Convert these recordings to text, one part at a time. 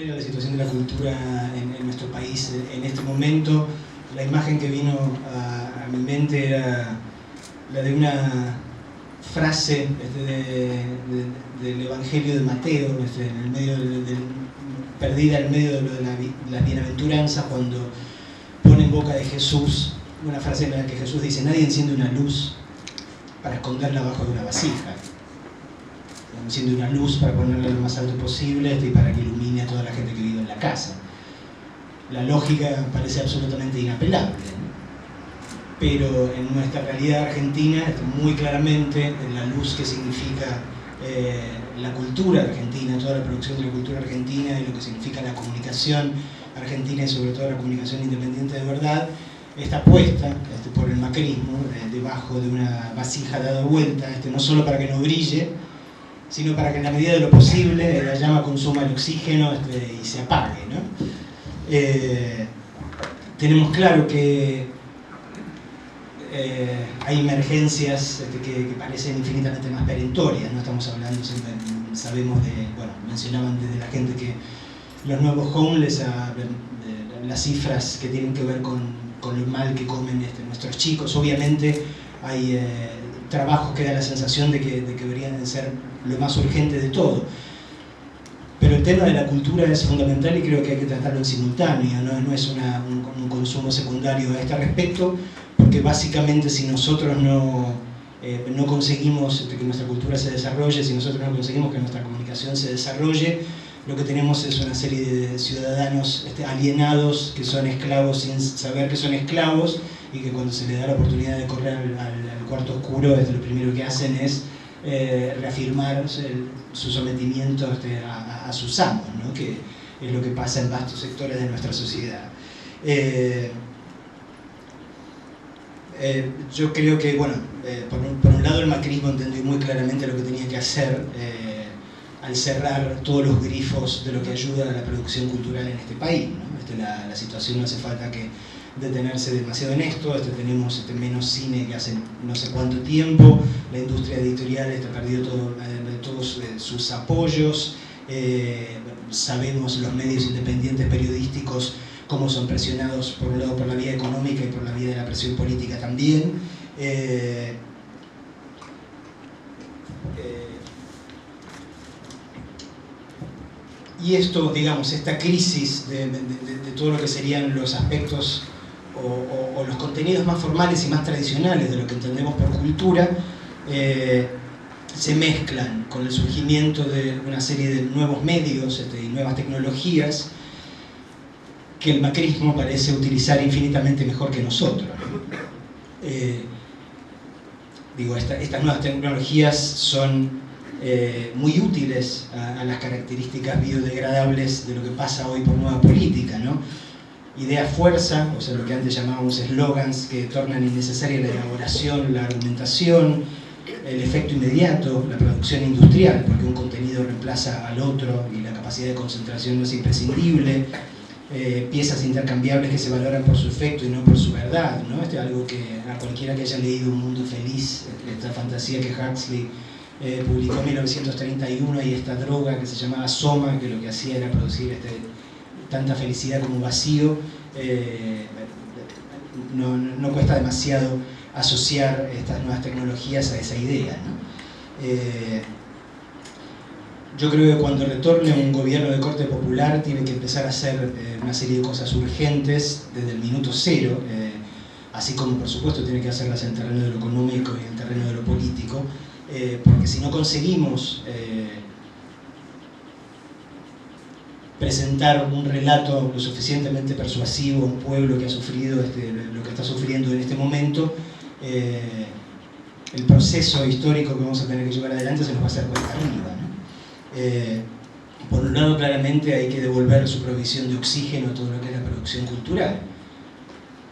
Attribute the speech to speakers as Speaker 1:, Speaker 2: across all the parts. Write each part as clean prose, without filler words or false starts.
Speaker 1: era la situación de la cultura en nuestro país en este momento. La imagen que vino a mi mente era la de una frase del Evangelio de Mateo, en el medio perdida en medio de lo de las bienaventuranzas, cuando pone en boca de Jesús una frase en la que Jesús dice: nadie enciende una luz para esconderla abajo de una vasija. Enciende una luz para ponerla lo más alto posible y para que ilumine a toda la gente que vive en la casa. La lógica parece absolutamente inapelable, pero en nuestra realidad argentina, muy claramente, la luz que significa la cultura argentina, toda la producción de la cultura argentina y lo que significa la comunicación argentina y sobre todo la comunicación independiente de verdad, está puesta por el macrismo debajo de una vasija dada vuelta, no solo para que no brille, sino para que en la medida de lo posible la llama consuma el oxígeno y se apague, ¿no? Tenemos claro que hay emergencias que parecen infinitamente más perentorias, no estamos hablando, sabemos de, bueno, mencionaban desde la gente que los nuevos homeless, las cifras que tienen que ver con lo mal que comen nuestros chicos. Obviamente hay trabajos que dan la sensación de que deberían de ser lo más urgente de todo. Pero el tema de la cultura es fundamental y creo que hay que tratarlo en simultáneo, no es un consumo secundario a este respecto, porque básicamente si nosotros no conseguimos que nuestra cultura se desarrolle, si nosotros no conseguimos que nuestra comunicación se desarrolle, lo que tenemos es una serie de ciudadanos alienados que son esclavos sin saber que son esclavos y que cuando se les da la oportunidad de correr al cuarto oscuro, lo primero que hacen es reafirmar su sometimiento a sus amos, ¿no? Que es lo que pasa en vastos sectores de nuestra sociedad. Yo creo que, bueno, por un lado el macrismo entendió muy claramente lo que tenía que hacer al cerrar todos los grifos de lo que ayuda a la producción cultural en este país, ¿no? La situación no hace falta que detenerse demasiado en esto. Tenemos menos cine que hace no sé cuánto tiempo, la industria editorial está perdiendo todos sus apoyos, sabemos los medios independientes periodísticos cómo son presionados por un lado por la vía económica y por la vía de la presión política también. Y esto, digamos, esta crisis de todo lo que serían los aspectos o los contenidos más formales y más tradicionales de lo que entendemos por cultura, se mezclan con el surgimiento de una serie de nuevos medios y nuevas tecnologías que el macrismo parece utilizar infinitamente mejor que nosotros. Estas nuevas tecnologías son muy útiles a las características biodegradables de lo que pasa hoy por nueva política, ¿no? Idea fuerza, o sea, lo que antes llamábamos eslogans que tornan innecesaria la elaboración, la argumentación, el efecto inmediato, la producción industrial, porque un contenido reemplaza al otro y la capacidad de concentración no es imprescindible, piezas intercambiables que se valoran por su efecto y no por su verdad, ¿no? Algo que a cualquiera que haya leído Un Mundo Feliz, esta fantasía que Huxley publicó en 1931, y esta droga que se llamaba Soma, que lo que hacía era producir tanta felicidad como vacío, no cuesta demasiado asociar estas nuevas tecnologías a esa idea, ¿no? Yo creo que cuando retorne un gobierno de corte popular tiene que empezar a hacer una serie de cosas urgentes desde el minuto cero, así como por supuesto tiene que hacerlas en el terreno de lo económico y en el terreno de lo político, porque si no conseguimos presentar un relato lo suficientemente persuasivo a un pueblo que ha sufrido lo que está sufriendo en este momento, el proceso histórico que vamos a tener que llevar adelante se nos va a hacer cuesta arriba, ¿no? Por un lado, claramente hay que devolver su provisión de oxígeno a todo lo que es la producción cultural.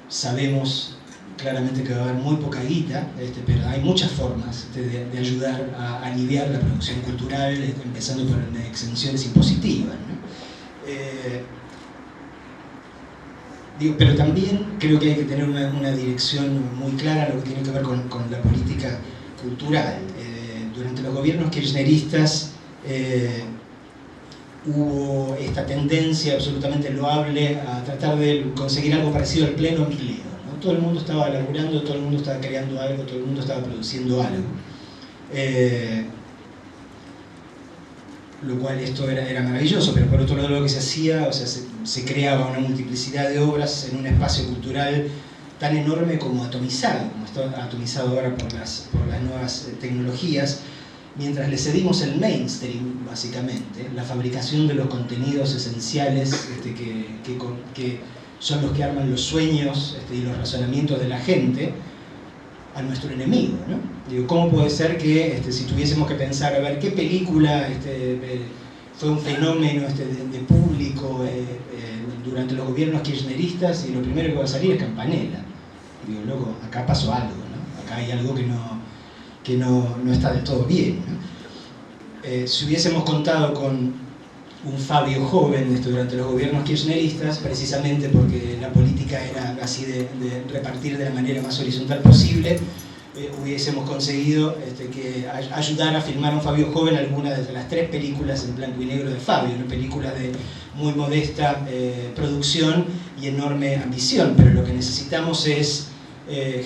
Speaker 1: Sabemos claramente que va a haber muy poca guita, pero hay muchas formas de ayudar a aliviar la producción cultural, empezando por exenciones impositivas, ¿no? Pero también creo que hay que tener una dirección muy clara en lo que tiene que ver con la política cultural. Durante los gobiernos kirchneristas hubo esta tendencia absolutamente loable a tratar de conseguir algo parecido al pleno empleo, ¿no? Todo el mundo estaba laburando, todo el mundo estaba creando algo, todo el mundo estaba produciendo algo. Lo cual esto era maravilloso, pero por otro lado lo que se hacía, o sea, se creaba una multiplicidad de obras en un espacio cultural tan enorme como atomizado, como está atomizado ahora por las nuevas tecnologías, mientras le cedimos el mainstream, básicamente, la fabricación de los contenidos esenciales que son los que arman los sueños y los razonamientos de la gente, a nuestro enemigo, ¿no? Digo, ¿cómo puede ser que si tuviésemos que pensar, a ver, qué película fue un fenómeno de público durante los gobiernos kirchneristas, y lo primero que va a salir es Campanella? Digo, loco, acá pasó algo, ¿no? Acá hay algo que no está del todo bien, ¿no? Si hubiésemos contado con un Fabio joven durante los gobiernos kirchneristas, precisamente porque la política era así de repartir de la manera más horizontal posible, hubiésemos conseguido ayudar a filmar a un Fabio joven algunas de las 3 películas en blanco y negro de Fabio, ¿no? Películas de muy modesta producción y enorme ambición, pero lo que necesitamos es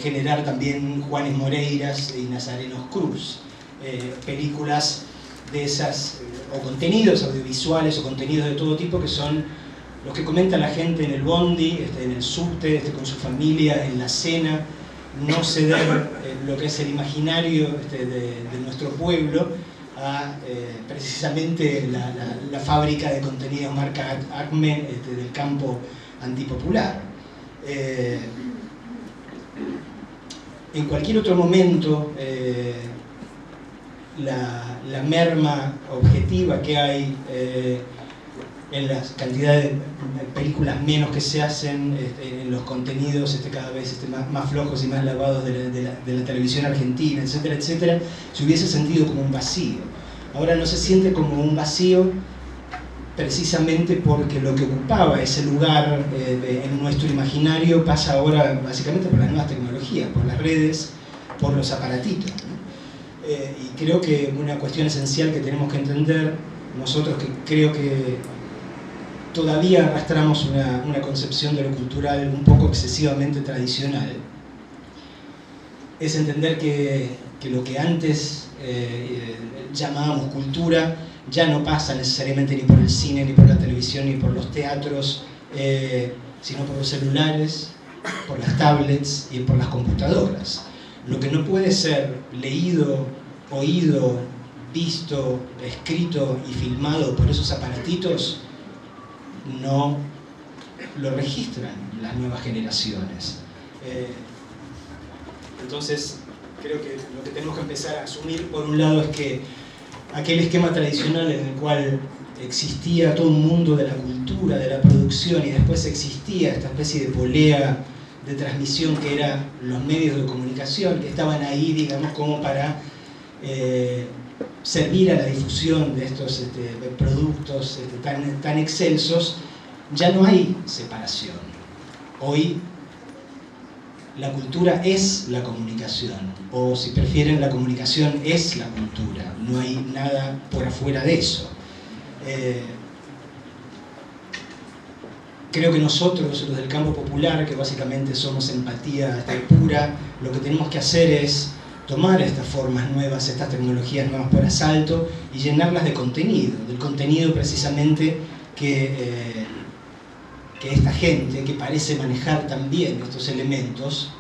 Speaker 1: generar también Juanes Moreiras y Nazarenos Cruz, películas de esas, o contenidos audiovisuales o contenidos de todo tipo, que son los que comenta la gente en el bondi, en el subte, con su familia, en la cena. No ceder lo que es el imaginario de nuestro pueblo a precisamente la fábrica de contenidos marca Acme del campo antipopular. En cualquier otro momento, la merma objetiva que hay en la cantidad de películas menos que se hacen, en los contenidos cada vez más flojos y más lavados de la televisión argentina, etcétera, etcétera, se hubiese sentido como un vacío. Ahora no se siente como un vacío precisamente porque lo que ocupaba ese lugar en nuestro imaginario pasa ahora básicamente por las nuevas tecnologías, por las redes, por los aparatitos, ¿no? Y creo que una cuestión esencial que tenemos que entender nosotros, que creo que todavía arrastramos una concepción de lo cultural un poco excesivamente tradicional, es entender que lo que antes llamábamos cultura ya no pasa necesariamente ni por el cine, ni por la televisión, ni por los teatros, sino por los celulares, por las tablets y por las computadoras. Lo que no puede ser leído, oído, visto, escrito y filmado por esos aparatitos, no lo registran las nuevas generaciones. Entonces, creo que lo que tenemos que empezar a asumir, por un lado, es que aquel esquema tradicional en el cual existía todo un mundo de la cultura, de la producción, y después existía esta especie de polea de transmisión que eran los medios de comunicación, que estaban ahí, digamos, como para servir a la difusión de estos productos tan excelsos. Ya no hay separación. Hoy la cultura es la comunicación, o si prefieren, la comunicación es la cultura. No hay nada por afuera de eso. Creo que nosotros, los del campo popular, que básicamente somos empatía pura, lo que tenemos que hacer es tomar estas formas nuevas, estas tecnologías nuevas por asalto, y llenarlas de contenido, del contenido precisamente que esta gente que parece manejar también estos elementos,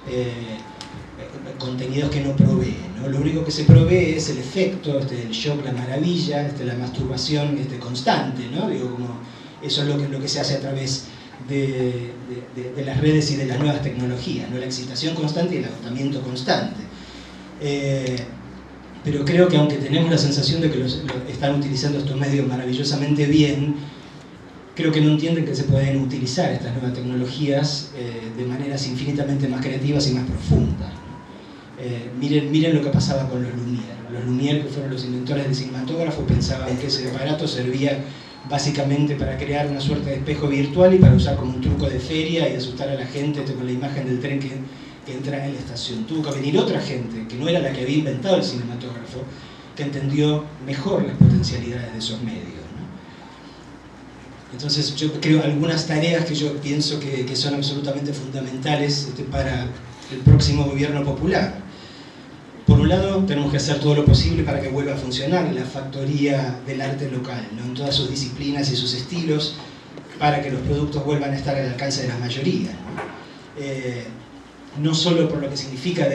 Speaker 1: contenidos que no provee, ¿no? Lo único que se provee es el efecto, el shock, la maravilla, la masturbación constante, ¿no? Digo, como eso es lo que se hace a través de las redes y de las nuevas tecnologías, ¿no? La excitación constante y el agotamiento constante. Pero creo que aunque tenemos la sensación de que están utilizando estos medios maravillosamente bien, creo que no entienden que se pueden utilizar estas nuevas tecnologías de maneras infinitamente más creativas y más profundas. Miren lo que pasaba con los Lumière. Los Lumière, que fueron los inventores del cinematógrafo, pensaban que ese aparato servía básicamente para crear una suerte de espejo virtual y para usar como un truco de feria y asustar a la gente con la imagen del tren que entra en la estación. Tuvo que venir otra gente, que no era la que había inventado el cinematógrafo, que entendió mejor las potencialidades de esos medios, ¿no? Entonces yo creo algunas tareas que yo pienso que son absolutamente fundamentales para el próximo gobierno popular. Por un lado, tenemos que hacer todo lo posible para que vuelva a funcionar la factoría del arte local, ¿no? En todas sus disciplinas y sus estilos, para que los productos vuelvan a estar al alcance de la mayoría, ¿no? No solo por lo que significa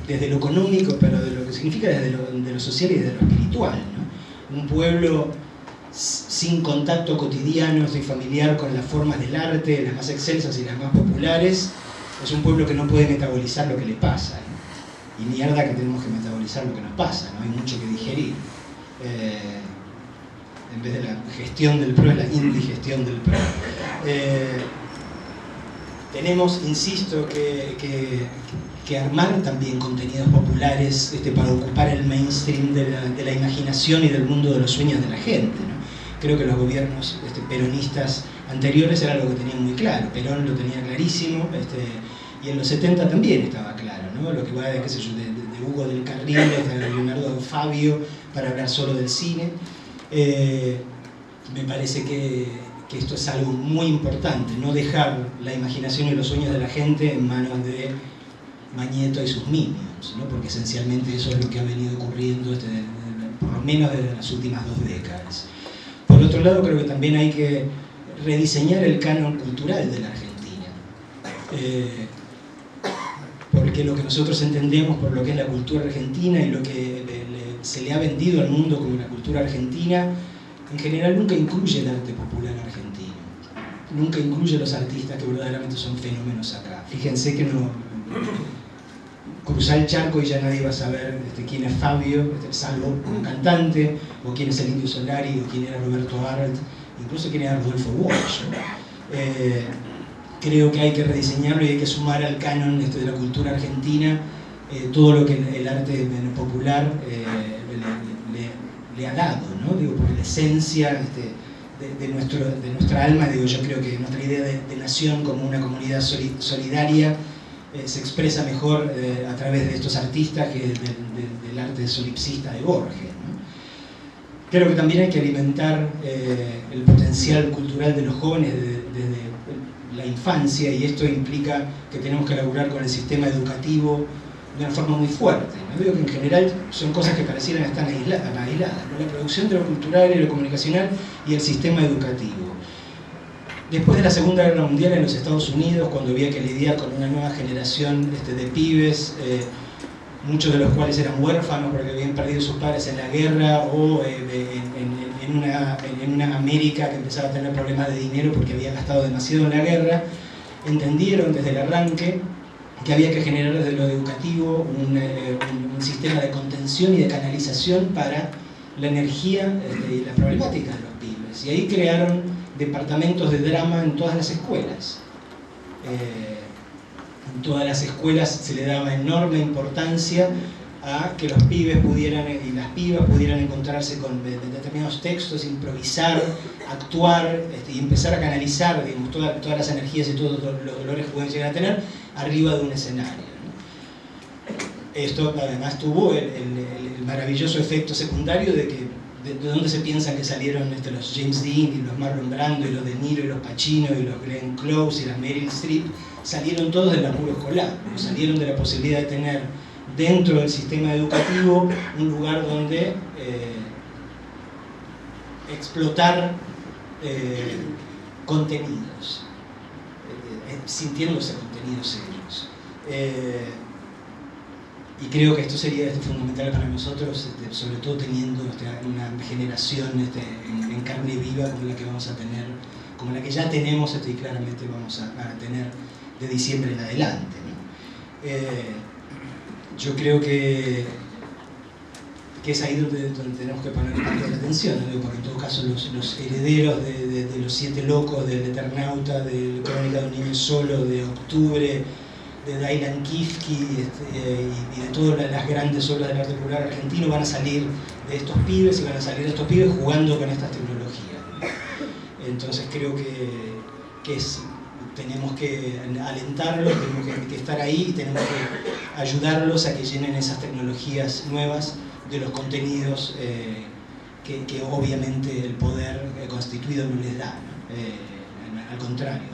Speaker 1: desde lo económico, pero de lo que significa desde lo social y desde lo espiritual, ¿no? Un pueblo sin contacto cotidiano y familiar con las formas del arte, las más excelsas y las más populares, es un pueblo que no puede metabolizar lo que le pasa, ¿no? Y mierda que tenemos que metabolizar lo que nos pasa, ¿no? Hay mucho que digerir. En vez de la gestión del PRO, es la indigestión del PRO. Tenemos, insisto, que armar también contenidos populares para ocupar el mainstream de la imaginación y del mundo de los sueños de la gente, ¿no? Creo que los gobiernos peronistas anteriores era algo que tenían muy claro. Perón lo tenía clarísimo, y en los 70 también estaba claro, ¿no? Lo que va de Hugo del Carril, de Leonardo Fabio, para hablar solo del cine. Me parece que esto es algo muy importante, no dejar la imaginación y los sueños de la gente en manos de Mañeto y sus minions, ¿no? Porque esencialmente eso es lo que ha venido ocurriendo por lo menos desde las últimas 2 décadas. Por otro lado, creo que también hay que rediseñar el canon cultural de la Argentina. Porque lo que nosotros entendemos por lo que es la cultura argentina y lo que se le ha vendido al mundo como la cultura argentina, en general nunca incluye el arte popular argentino. Nunca incluye los artistas que verdaderamente son fenómenos acá. Fíjense que no... Cruzar el charco y ya nadie va a saber quién es Fabio, salvo un cantante, o quién es el Indio Solari, o quién era Roberto Arlt, incluso quién era Rodolfo Walsh. Creo que hay que rediseñarlo y hay que sumar al canon de la cultura argentina todo lo que el arte popular le ha dado, ¿no? Digo, porque la esencia de nuestra alma, digo, yo creo que nuestra idea de nación como una comunidad solidaria se expresa mejor a través de estos artistas que del arte solipsista de Borges, ¿no? Creo que también hay que alimentar el potencial cultural de los jóvenes desde la infancia, y esto implica que tenemos que laburar con el sistema educativo de una forma muy fuerte, ¿no? Digo que en general son cosas que parecieran estar aisladas, ¿no? La producción de lo cultural y lo comunicacional y el sistema educativo. Después de la Segunda Guerra Mundial en los Estados Unidos, cuando había que lidiar con una nueva generación de pibes, muchos de los cuales eran huérfanos porque habían perdido sus padres en la guerra, o en una América que empezaba a tener problemas de dinero porque había gastado demasiado en la guerra, entendieron desde el arranque que había que generar desde lo educativo un sistema de contención y de canalización para la energía y las problemáticas de los pibes. Y ahí crearon departamentos de drama en todas las escuelas. En todas las escuelas se le daba enorme importancia a que los pibes pudieran y las pibas pudieran encontrarse con determinados textos, improvisar, actuar y empezar a canalizar, digamos, todas las energías y todos los dolores que pueden llegar a tener arriba de un escenario, ¿no? Esto además tuvo el maravilloso efecto secundario de que de dónde se piensan que salieron los James Dean y los Marlon Brando y los De Niro y los Pacino y los Glenn Close y las Meryl Streep, salieron todos del laburo escolar, ¿no? Salieron de la posibilidad de tener dentro del sistema educativo un lugar donde explotar contenidos, sintiéndose contenidos ellos. Y creo que esto sería fundamental para nosotros, sobre todo teniendo una generación en carne viva como la que vamos a tener, como la que ya tenemos y claramente vamos a tener de diciembre en adelante, ¿no? Yo creo que es ahí donde tenemos que poner parte de la atención, ¿no? Porque en todo caso los herederos de los 7 locos, del Eternauta, de Crónica de un niño solo, de Octubre, de Dylan Kifke y de todas las grandes obras del arte popular argentino van a salir de estos pibes, y van a salir de estos pibes jugando con estas tecnologías, ¿no? Entonces creo que tenemos que alentarlos, tenemos que estar ahí y tenemos que ayudarlos a que llenen esas tecnologías nuevas de los contenidos que obviamente el poder constituido no les da, ¿no? al contrario,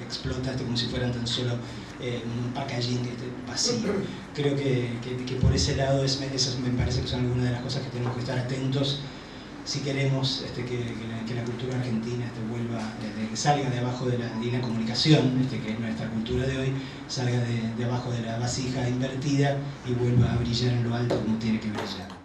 Speaker 1: explota como si fueran tan solo un packaging vacío. Creo que por ese lado esas me parece que son algunas de las cosas que tenemos que estar atentos si queremos que la cultura argentina vuelva, que salga de abajo de la comunicación, que es nuestra cultura de hoy, salga de abajo de la vasija invertida y vuelva a brillar en lo alto como tiene que brillar.